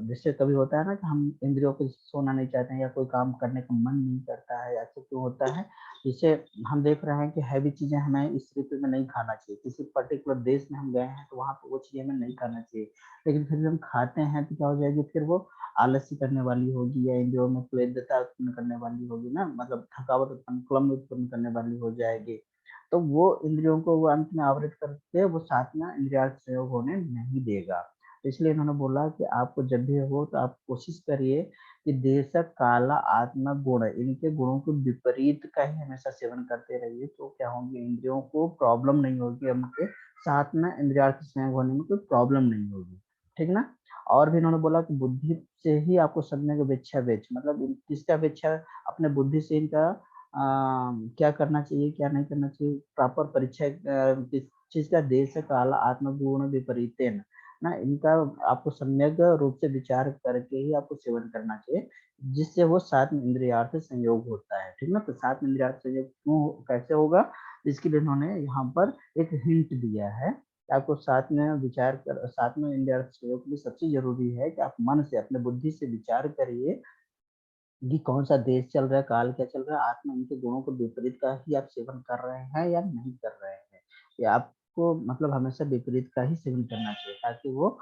Speaker 1: जैसे कभी होता है ना कि हम इंद्रियों को सोना नहीं चाहते हैं या कोई काम करने का मन नहीं करता है, ऐसा क्यों होता है, जैसे हम देख रहे हैं कि हैवी चीजें हमें इस ऋतु में नहीं खाना चाहिए, किसी पर्टिकुलर देश में हम गए हैं तो वहां पर वो चीजें हमें नहीं खाना चाहिए, लेकिन फिर भी हम खाते हैं तो क्या हो जाएगी, फिर वो आलस्य करने वाली होगी या इंद्रियों में क्लेदता उत्पन्न करने वाली होगी ना, मतलब थकावट उत्पन्न क्लम उत्पन्न करने वाली हो जाएगी। तो वो इंद्रियों को वो अंत में आवृत करके वो साधना इंद्रियार्थ संयोग होने नहीं देगा। तो इसलिए इन्होंने बोला कि आपको जब भी हो तो आप कोशिश करिए कि देश काला आत्मा गुण इनके गुणों के विपरीत का ही हमेशा सेवन करते रहिए, तो क्या होंगे, इंद्रियों को प्रॉब्लम नहीं होगी, उनके साथ में इंद्रियार्थ संयोग होने में कोई प्रॉब्लम नहीं होगी, ठीक ना। और भी इन्होंने बोला कि बुद्धि से ही आपको सम्यक वेक्षा वेच, मतलब किसका वेक्षा, अपने बुद्धि से इनका क्या करना चाहिए क्या नहीं करना चाहिए, प्रॉपर परीक्षा किस चीज का, देश काल आत्मगुण विपरीतेन ना, इनका आपको सम्यक रूप से विचार करके ही आपको सेवन करना चाहिए, जिससे वो सात इंद्रियार्थ संयोग होता है, ठीक ना। तो सात इंद्रियार्थ संयोग क्यों कैसे होगा, इसके लिए इन्होंने यहाँ पर एक हिंट दिया है। आपको साथ में विचार कर, साथ में इंद्रिय अर्थ प्रयोग के लिए सबसे जरूरी है कि आप मन से अपने बुद्धि से विचार करिए कि कौन सा देश चल रहा है, काल क्या चल रहा है, आत्मा इनके गुणों को विपरीत का ही आप सेवन कर रहे हैं या नहीं कर रहे हैं। या आपको मतलब हमेशा विपरीत का ही सेवन करना चाहिए, ताकि वो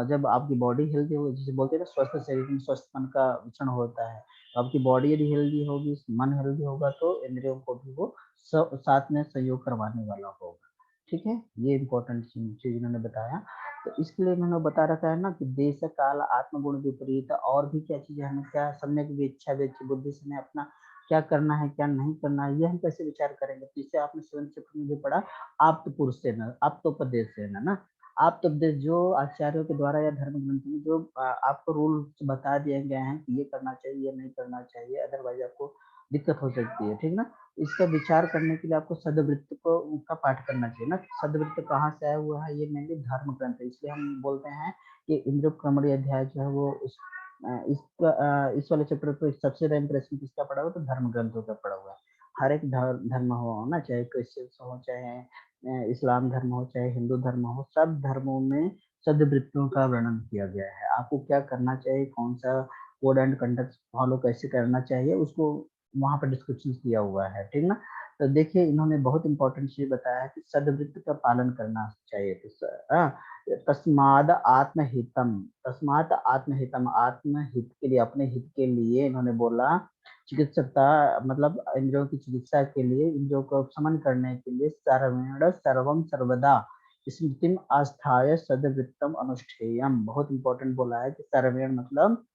Speaker 1: जब आपकी बॉडी हेल्दी हो, जिसे बोलते हैं ना स्वस्थ शरीर में स्वस्थ मन का विचरण होता है, तो आपकी बॉडी यदि हेल्दी होगी, मन हेल्दी होगा, तो इंद्रियों को भी वो साथ में सहयोग करवाने वाला होगा। ठीक है, ये इंपॉर्टेंट चीज इन्होंने बताया। तो इसके लिए मैंने बता रखा है ना कि देश काल आत्मगुण विपरीत, और भी क्या चीजें हमें क्या सम्यक इच्छा बुद्धि से हमें अपना क्या करना है क्या नहीं करना है, ये हम कैसे विचार करेंगे। तो इससे आपने 7th चैप्टर में भी पढ़ा, आप्त पुरुष से न आप्तोपदेश से ना, आप्तोपदेश जो आचार्यों के द्वारा या धर्म ग्रंथ में जो आपको रूल्स बता दिए गए हैं कि ये करना चाहिए ये नहीं करना चाहिए, अदरवाइज आपको दिक्कत हो सकती है। ठीक ना, इसका विचार करने के लिए आपको सदवृत्त को का पाठ करना चाहिए ना। सदवृत्त कहाँ से आया हुआ है, ये मेनली धर्म ग्रंथ है, इसलिए हम बोलते हैं कि इंद्र क्रमणी अध्याय जो है वो इस वाले चैप्टर पे सबसे ज्यादा इंप्रेशन किसका पड़ा हुआ, तो धर्म ग्रंथों का पड़ा हुआ है। हर एक धर्म हो ना, चाहे क्रिश्चियन हो, चाहे इस्लाम धर्म हो, चाहे हिंदू धर्म हो, सब धर्मों में सदवृत्तों का वर्णन किया गया है। आपको क्या करना चाहिए, कौन सा कोड एंड कंडक्ट फॉलो कैसे करना चाहिए, उसको वहां पर डिस्क्रिप्शन किया हुआ है। ठीक ना, तो देखिए इन्होंने बहुत इंपॉर्टेंट चीज बताया है कि सदवृत्त का पालन करना चाहिए। तस्माद आत्महितम, तस्मात आत्महितम, आत्महित के लिए, अपने हित के लिए इन्होंने बोला, चिकित्सकता मतलब इंद्रियों की चिकित्सा के लिए, इंद्रियों को समन करने के लिए, सर्वेण सर्वम सर्वदा स्मृतिम आस्थाय सदवृत्तम अनुष्ठेयम, बहुत इंपॉर्टेंट बोला है कि सर्वेण मतलब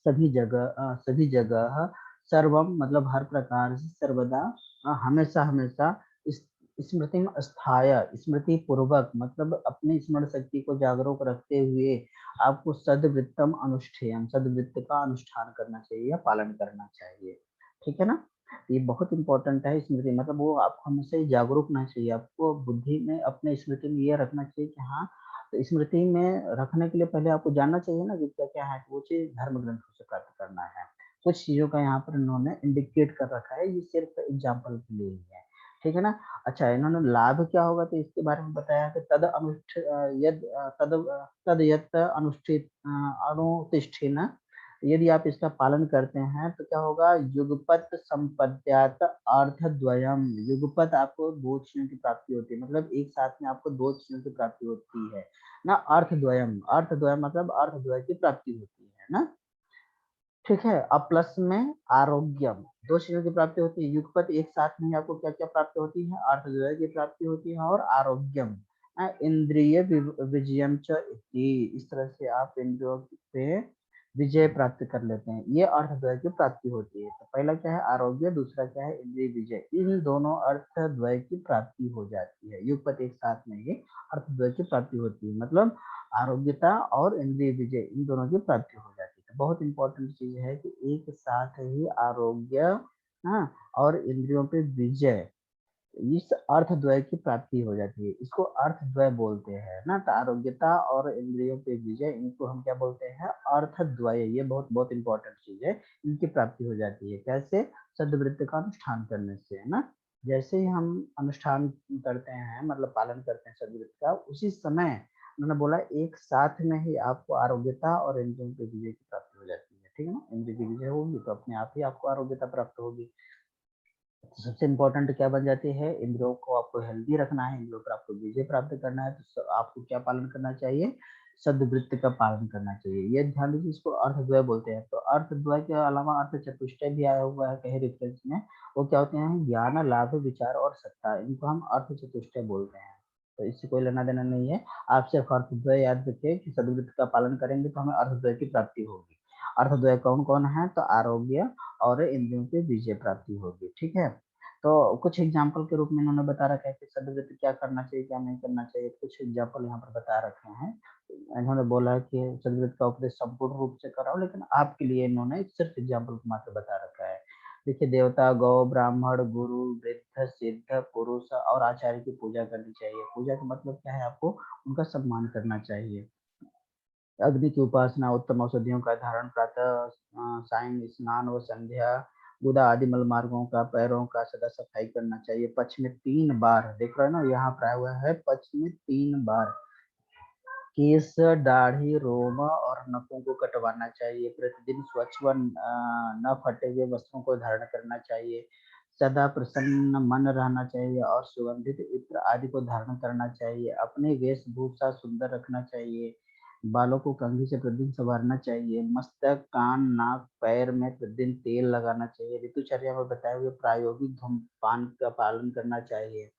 Speaker 1: सभी जगह, सर्वम मतलब हर प्रकार से, सर्वदा हमेशा हमेशा, स्मृति में स्थाय स्मृति पूर्वक मतलब अपनी स्मरण शक्ति को जागरूक रखते हुए आपको सदवृत्तम अनुष्ठेयम, सदवृत्त का अनुष्ठान करना चाहिए या पालन करना चाहिए। ठीक है ना, ये बहुत इंपॉर्टेंट है। स्मृति मतलब वो आपको हमेशा ही जागरूक होना चाहिए, आपको बुद्धि में अपने स्मृति में ये रखना चाहिए कि हाँ, तो स्मृति में रखने के लिए पहले आपको जानना चाहिए ना कि क्या क्या है, वो चीज धर्म ग्रंथों से प्राप्त करना है। कुछ चीजों का यहाँ पर इन्होंने इंडिकेट कर रखा है, ये सिर्फ एग्जाम्पल के लिए ही है। ठीक है ना, अच्छा इन्होंने लाभ क्या होगा तो इसके बारे में बताया कि तद अनुष्ठ यद तद तद यत अनुष्ठित अनुतिष्ठिन, यदि आप इसका पालन करते हैं तो क्या होगा, युगपत संपद्यात अर्थद्वयम, युगपत आपको दो चीजों की प्राप्ति होती है, मतलब एक साथ में आपको दो चीजों की प्राप्ति होती है ना। अर्थद्वयम, अर्थद्वयम मतलब अर्थद्वय की प्राप्ति होती है ना। ठीक है, अब प्लस में आरोग्यम, दो चीजों की प्राप्ति होती है। युगपत एक साथ में आपको क्या क्या प्राप्ति होती है, अर्थद्वय की प्राप्ति होती है और आरोग्यम, इंद्रिय विजयम च इति, इस तरह से आप इंद्रियों पे विजय प्राप्त कर लेते हैं, ये अर्थद्वय की प्राप्ति होती है। तो पहला क्या है आरोग्य, दूसरा क्या है इंद्रिय विजय, इन दोनों अर्थद्वय की प्राप्ति हो जाती है। युगपत एक साथ में ये अर्थद्वय की प्राप्ति होती है, मतलब आरोग्यता और इंद्रिय विजय इन दोनों की प्राप्ति हो जाती है। बहुत इंपॉर्टेंट चीज है कि एक साथ ही आरोग्य, हाँ, और इंद्रियों पे विजय, इस अर्थद्वय की प्राप्ति हो जाती है, इसको अर्थद्वय बोलते हैं ना। तो आरोग्यता और इंद्रियों पे विजय, इनको हम क्या बोलते हैं, अर्थद्वय। ये बहुत बहुत इंपॉर्टेंट चीज है, इनकी प्राप्ति हो जाती है कैसे, सदवृत्त का अनुष्ठान करने से, है ना। जैसे ही हम अनुष्ठान करते हैं मतलब पालन करते हैं सदवृत्त का, उसी समय उन्होंने बोला एक साथ में ही आपको आरोग्यता और इंद्रियों पे विजय की प्राप्ति हो जाती है। ठीक है ना, इंद्रिय की विजय होगी तो अपने आप ही आपको आरोग्यता प्राप्त होगी। तो सबसे इम्पोर्टेंट क्या बन जाती है, इंद्रियों को आपको हेल्दी रखना है, इंद्रियों पर आपको विजय प्राप्त करना है, तो आपको क्या पालन करना चाहिए, सदवृत्त का पालन करना चाहिए। ये ध्यान दीजिए, इसको अर्थद्वय बोलते हैं। तो अर्थद्वय के अलावा अर्थ चतुष्टय भी आया हुआ है कहीं रेफरेंस में, वो क्या होते हैं, ज्ञान लाभ विचार और सत्ता, इनको हम अर्थ चतुष्टय बोलते हैं। तो इससे कोई लेना देना नहीं है, आप सिर्फ अर्थद्वय याद रखिए कि सदवृत्त का पालन करेंगे तो हमें अर्थद्वय की प्राप्ति होगी। अर्थद्वय कौन कौन है, तो आरोग्य और इंद्रियों की विजय प्राप्ति होगी। ठीक है, तो कुछ एग्जाम्पल के रूप में इन्होंने बता रखा है कि सदवृत्त क्या करना चाहिए क्या नहीं करना चाहिए, कुछ एग्जाम्पल यहाँ पर बता रखे हैं। इन्होंने बोला है कि सदवृत्त का उपदेश संपूर्ण रूप से कराओ, लेकिन आपके लिए इन्होंने सिर्फ एग्जाम्पल को मात्र बता रखा है। देखिए, देवता गौ ब्राह्मण गुरु वृद्ध सिद्ध पुरुष और आचार्य की पूजा करनी चाहिए। पूजा का मतलब क्या है, आपको उनका सम्मान करना चाहिए। अग्नि की उपासना, उत्तम औषधियों का धारण, प्रातः सायं स्नान व संध्या, गुदा आदि मल मार्गों का पैरों का सदा सफाई करना चाहिए। पक्ष में 3 बार, देख रहे हो ना यहाँ पर आया हुआ है, पक्ष में 3 बार केस, दाढ़ी, रोम और नखों को कटवाना चाहिए। प्रतिदिन स्वच्छ व न फटे हुए वस्त्रों को धारण करना चाहिए। सदा प्रसन्न मन रहना चाहिए और सुगंधित इत्र आदि को धारण करना चाहिए। अपनी वेशभूषा सुंदर रखना चाहिए। बालों को कंघी से प्रतिदिन संवारना चाहिए। मस्तक, कान, नाक, पैर में प्रतिदिन तेल लगाना चाहिए। ऋतुचर्या में बताए हुए प्रायोगिक धूम्रपान का पालन करना चाहिए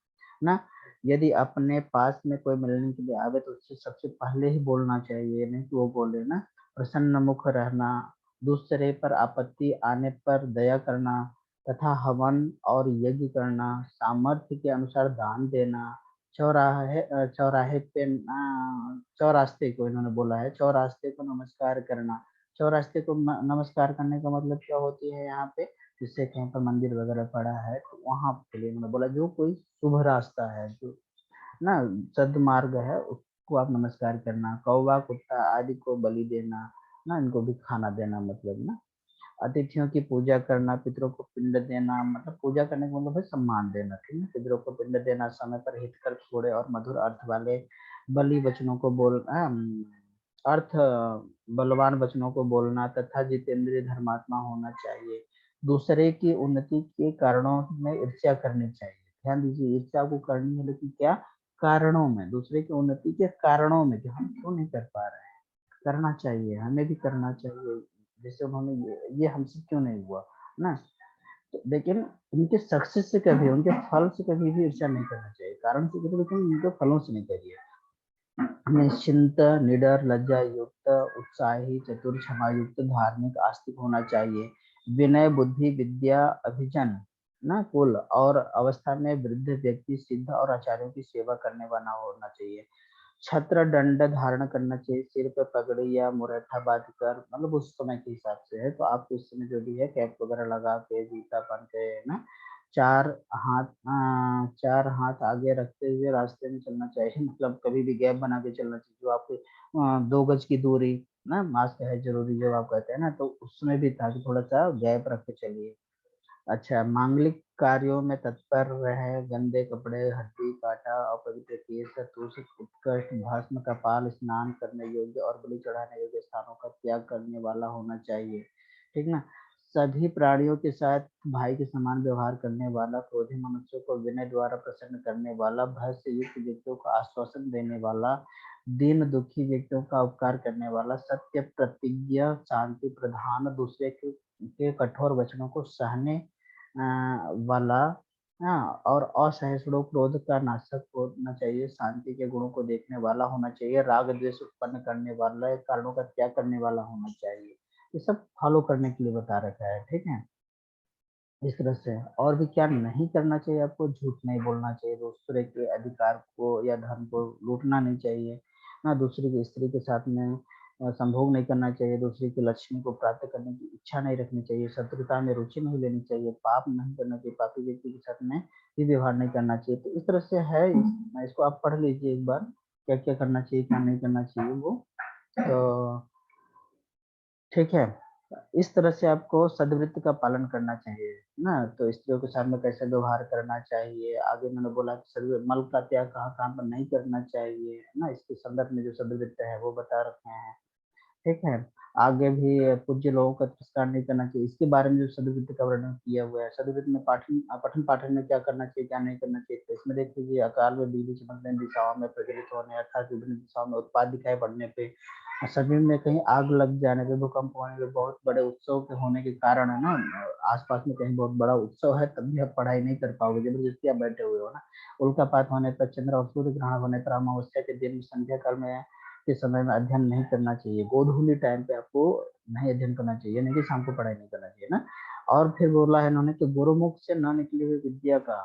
Speaker 1: ना। यदि अपने पास में कोई मिलने के लिए आवे तो उससे सबसे पहले ही बोलना चाहिए, नहीं कि वो बोले ना। प्रसन्न मुख रहना, दूसरे पर आपत्ति आने पर दया करना तथा हवन और यज्ञ करना, सामर्थ्य के अनुसार दान देना, चौराहे पे चौरास्ते को इन्होंने बोला है, चौरास्ते को नमस्कार करना। चौरास्ते को नमस्कार करने का मतलब क्या होती है यहाँ पे, जिससे कहीं पर मंदिर वगैरह पड़ा है तो वहां के लिए उन्होंने बोला जो कोई शुभ रास्ता है, जो ना सद्मार्ग है, उसको आप नमस्कार करना। कौवा, कुत्ता आदि को बलि देना ना, इनको भी खाना देना मतलब ना। अतिथियों की पूजा करना, पितरों को पिंड देना, मतलब पूजा करने का मतलब है सम्मान देना, ठीक है। पितरों को पिंड देना, समय पर हितकर थोड़े और मधुर अर्थ वाले बलि वचनों को अर्थ बलवान वचनों को बोलना तथा जितेंद्रिय धर्मात्मा होना चाहिए। दूसरे की उन्नति के कारणों में ईर्ष्या करनी चाहिए। ध्यान दीजिए, ईर्ष्या को करनी है लेकिन क्या कारणों में, दूसरे की उन्नति के कारणों में, कि हम क्यों नहीं कर पा रहे हैं, करना चाहिए, हमें भी करना चाहिए। जैसे उन्होंने ये हमसे क्यों नहीं हुआ ना। तो लेकिन उनके सक्सेस से कभी, उनके फल से कभी भी ईर्ष्या नहीं करना चाहिए। कारण से करिए लेकिन उनके फलों से नहीं करिए। निश्चिंत, निडर, लज्जा युक्त, उत्साही, चतुर, क्षमा युक्त, धार्मिक, आस्तिक होना चाहिए। विनय, बुद्धि, विद्या, अभिजन ना कुल और अवस्था में वृद्ध व्यक्ति, सिद्ध और आचार्यों की सेवा करने वाला होना चाहिए। छत्र दंड धारण करना चाहिए। सिर पे पगड़ी या मुरेठा बांध कर, मतलब उस समय के हिसाब से है तो आपको इस समय जो भी है कैप वगैरह लगा के, जूता पहन के ना, चार चार हाथ आगे रखते हुए रास्ते में चलना चाहिए। मतलब कभी भी गैप बना के चलना चाहिए, जो आपके 2 गज की दूरी ना, मास्क है जरूरी जो आप कहते हैं ना, तो उसमें भी था कि थोड़ा सा गैप रख के चलिए। अच्छा, मांगलिक कार्यों में तत्पर रहे। गंदे कपड़े, हड्डी काटा, अपवित्र केश, तुलसी, उत्कृष्ट भस्म, कपाल, स्नान करने योग्य और बलि चढ़ाने योग्य स्थानों का त्याग करने वाला होना चाहिए, ठीक ना। सभी प्राणियों के साथ भाई के समान व्यवहार करने वाला, क्रोधी मनुष्यों को विनय द्वारा प्रसन्न करने वाला, भय से युक्त व्यक्तियों को आश्वासन देने वाला, दीन दुखी व्यक्तियों का उपकार करने वाला, सत्य प्रतिज्ञा, शांति प्रधान, दूसरे के कठोर वचनों को सहने वाला, और असहिष्णु, क्रोध का नाशक होना चाहिए, शांति के गुणों को देखने वाला होना चाहिए, राग द्वेष उत्पन्न करने वाला, कारणों का त्याग करने वाला होना चाहिए। ये सब फॉलो करने के लिए बता रखा है, ठीक है। इस तरह से और भी क्या नहीं करना चाहिए आपको, झूठ नहीं बोलना चाहिए, दूसरे के अधिकार को या धर्म को लूटना नहीं चाहिए ना, दूसरी की स्त्री के साथ में संभोग नहीं करना चाहिए, दूसरी की लक्ष्मी को प्राप्त करने की इच्छा नहीं रखनी चाहिए, शत्रुता में रुचि नहीं लेनी चाहिए, पाप नहीं करना चाहिए, पापी व्यक्ति के साथ में भी व्यवहार नहीं करना चाहिए। तो इस तरह से है, इसको आप पढ़ लीजिए एक बार, क्या क्या करना चाहिए क्या नहीं करना चाहिए वो, तो ठीक है। इस तरह से आपको सद्वृत्ति का पालन करना चाहिए ना। तो स्त्रियों के साथ में कैसे व्यवहार करना चाहिए, आगे मैंने बोला कि मल का त्याग कहाँ कहाँ पर नहीं करना चाहिए ना, इसके संदर्भ में जो सद्वृत्त है वो बता रखे हैं, ठीक है। आगे भी पूज्य लोगों का तिरस्कार नहीं करना चाहिए, इसके बारे में जो सदवृत्ति का वर्णन किया हुआ है। सदवृत्ति में पठन पाठन में क्या करना चाहिए क्या नहीं करना चाहिए, तो इसमें देख लीजिए, अकाल में, बिजली चमकने, दिशाओं में प्रज्वलित होने, अर्थात विभिन्न दिशाओं में उत्पाद दिखाई पड़ने पे, शरीर में कहीं आग लग जाने पे, भूकंप होने पे, बहुत बड़े उत्सव के होने के कारण है ना, आसपास में कहीं बहुत बड़ा उत्सव है तब भी आप पढ़ाई नहीं कर पाओगे, जबरदस्ती आप बैठे हुए हो ना। उल्कापात होने पर, चंद्र और सूर्य ग्रहण होने पर, अमावस्या के दिन, संध्या काल में के समय में अध्ययन नहीं करना चाहिए। गोधूली टाइम पे आपको नहीं अध्ययन करना चाहिए, नहीं कि शाम को पढ़ाई नहीं करना चाहिए ना। और फिर बोला है इन्होंने कि गुरुमुख से न निकली हुई विद्या का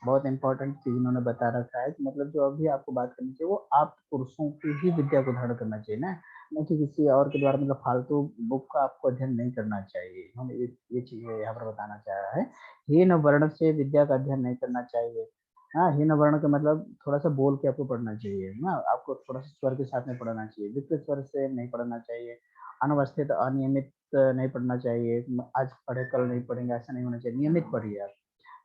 Speaker 1: बहुत इंपॉर्टेंट चीज इन्होंने बता रखा है कि मतलब जो अभी आपको बात करनी चाहिए वो आप पुरुषों की ही विद्या को धारण करना चाहिए ना, नहीं कि किसी और के द्वारा, मतलब फालतू बुक का आपको अध्ययन नहीं करना चाहिए। इन्होंने ये चीज यहाँ पर बताना चाहा है। हीन वर्ण से विद्या का अध्ययन नहीं करना चाहिए। हाँ, हीन वर्ण का मतलब थोड़ा सा बोल के आपको पढ़ना चाहिए ना, आपको थोड़ा सा स्वर के साथ में पढ़ना चाहिए, विकृत स्वर से नहीं पढ़ना चाहिए, अनवस्थित अनियमित नहीं पढ़ना चाहिए, आज पढ़े कल नहीं पढ़ेंगे ऐसा नहीं होना चाहिए, नियमित पढ़िए आप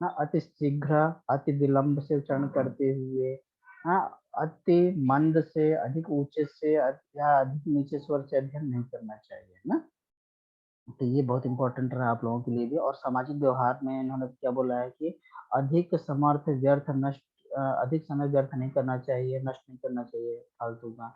Speaker 1: ना। अति शीघ्र, अति विलंब से उच्चारण करते हुए, हाँ, अति मंद से, अधिक ऊंचे से या अधिक नीचे स्वर से अध्ययन नहीं करना चाहिए ना। तो ये बहुत इंपॉर्टेंट रहा आप लोगों के लिए भी। और सामाजिक व्यवहार में इन्होंने क्या बोला है कि अधिक समर्थ व्यर्थ नष्ट, अधिक समय व्यर्थ नहीं करना चाहिए, नष्ट नहीं करना चाहिए फालतू का,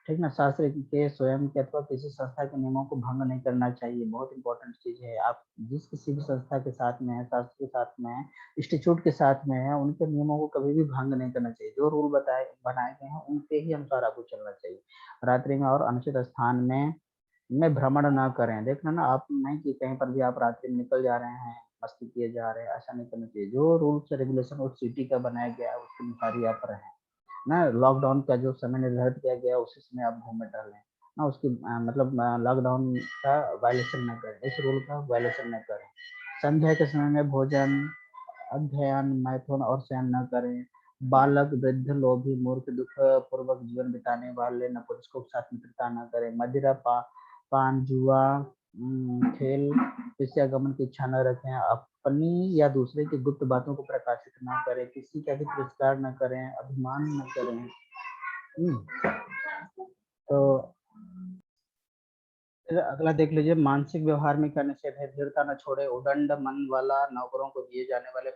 Speaker 1: ठीक ना। शास्त्र के, स्वयं के अथवा किसी संस्था के नियमों को भंग नहीं करना चाहिए, बहुत इंपॉर्टेंट चीज है। आप जिस किसी भी संस्था के साथ में है, शास्त्र के साथ में है, इंस्टीट्यूट के साथ में है, उनके नियमों को कभी भी भंग नहीं करना चाहिए। जो रूल बताए बनाए गए हैं उनके ही अनुसार आपको चलना चाहिए। रात्रि में और अनुचित स्थान में भ्रमण ना करें। देखना ना, आप नहीं कि कहीं पर भी आप रात्रि में निकल जा रहे हैं, मस्ती किए जा रहे हैं, ऐसा नहीं करना चाहिए। जो रूल्स रेगुलेशन उस सिटी का बनाया गया है उसके अनुसार ही आप रहें ना। लॉकडाउन का जो समय निर्धारित किया गया है उसी समय आप घूमे टहलें ना। उसकी मतलब लॉकडाउन का वायलेशन न करें, इस रूल का वायलेशन न करें। संध्या के समय में भोजन, अध्ययन, मैथुन और शयन न करें। बालक, वृद्ध, लोभी, मूर्ख, दुख पूर्वक जीवन बिताने वाले नपुंसकों के साथ मित्रता न करें। मदिरा, पान, जुआ, खेल, विषयागमन की इच्छा न रखें। अपनी या दूसरे की गुप्त बातों को प्रकाशित न करें। किसी का भी तिरस्कार न करें, अभिमान न करें। तो फिर अगला देख लीजिए, मानसिक व्यवहार में क्या निषेध है। धीरता न छोड़े, उदंड मन वाला, नौकरों को दिए जाने वाले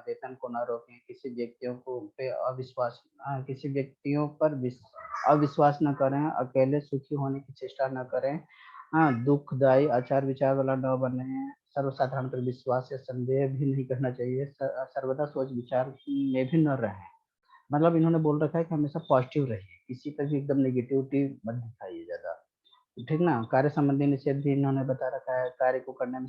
Speaker 1: वेतन को न रोकें। किसी व्यक्तियों को पे अविश्वास किसी व्यक्तियों पर अविश्वास न करें। अकेले सुखी होने की चेष्टा न करें। हाँ, दुखदायी आचार विचार वाला न बने। सर्वसाधारण पर विश्वास या संदेह भी नहीं करना चाहिए। सर्वदा सोच विचार में भी न रहे। मतलब इन्होंने बोल रखा है कि हमेशा पॉजिटिव रहिए, किसी पर भी एकदम नेगेटिविटी मत दिखाइए ज्यादा, ठीक ना। कार्य संबंधी निषेध भी इन्होंने बता रखा है। कार्य करने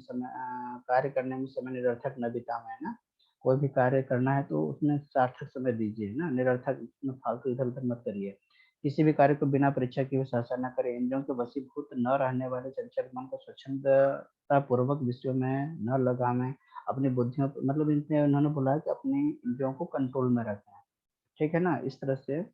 Speaker 1: में समय निरर्थक न बिताएं ना। कोई भी कार्य करना है तो उसमें सार्थक समय दीजिए ना, निरर्थक उसमें फालतू इधर उधर मत करिए। किसी भी कार्य को बिना परीक्षा किए सहसा न करें। इंद्रियों के वशीभूत न रहने वाले चंचल मन को स्वच्छंदता पूर्वक विषयों में न लगावें। अपनी बुद्धियों मतलब इनमें उन्होंने बोला है कि अपनी इंद्रियों को कंट्रोल में रखें, ठीक है ना। इस तरह से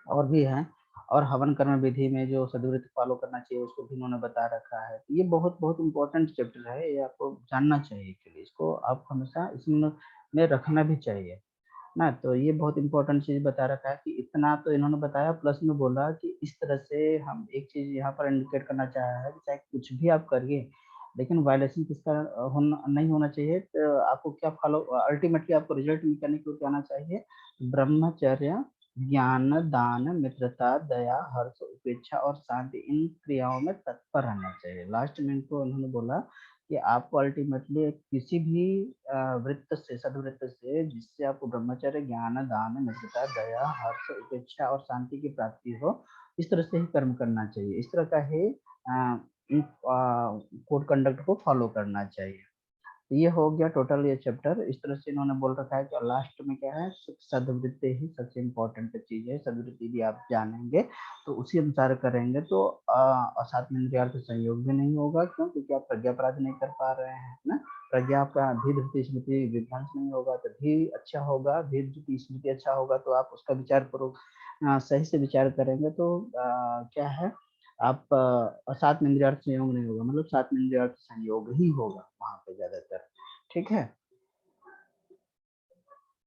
Speaker 1: और भी है। और हवन कर्म विधि में जो सदव्रत फॉलो करना चाहिए उसको भी उन्होंने बता रखा है। ये बहुत बहुत इंपॉर्टेंट चैप्टर है, ये आपको जानना चाहिए। एक्चुअली इसको आप हमेशा इसमें में रखना भी चाहिए ना। तो ये बहुत इंपॉर्टेंट चीज बता रखा है कि इतना तो इन्होंने बताया, प्लस में बोला कि इस तरह से हम एक चीज यहाँ पर इंडिकेट करना चाह रहा है कि चाहे कुछ भी आप करिए लेकिन वायलेशन किसका नहीं होना चाहिए। तो आपको क्या फॉलो, अल्टीमेटली आपको रिजल्ट निकालने को क्या आना चाहिए। ब्रह्मचर्य, ज्ञान, दान, मित्रता, दया, हर्ष, उपेक्षा और शांति, इन क्रियाओं में तत्पर रहना चाहिए। लास्ट में इनको उन्होंने बोला कि आपको अल्टीमेटली किसी भी वृत्त से, सदवृत्त से, जिससे आपको ब्रह्मचर्य, ज्ञान, दान, मित्रता, दया, हर्ष, उपेक्षा और शांति की प्राप्ति हो, इस तरह से ही कर्म करना चाहिए। इस तरह का ही कोड कंडक्ट को फॉलो करना चाहिए। तो ये हो गया टोटल ये चैप्टर। इस तरह से इन्होंने बोल रखा है कि लास्ट में क्या है, सदवृत्ति ही सबसे इम्पोर्टेंट चीज है। सदवृत्ति भी आप जानेंगे तो उसी अनुसार करेंगे तो साथ में इंद्रियार्थ संयोग भी नहीं होगा, क्यों, क्योंकि आप प्रज्ञा अपराध नहीं कर पा रहे हैं ना। प्रज्ञा आपका धीर धृति स्मृति विध्वंस नहीं होगा तो धीर अच्छा होगा, धीर धृति स्मृति अच्छा होगा तो आप उसका विचार पूर्वक सही से विचार करेंगे तो क्या है, आप सात में इंद्रियार्थ संयोग नहीं होगा, मतलब सात में इंद्रियार्थ संयोग ही होगा वहां पे ज्यादातर, ठीक है।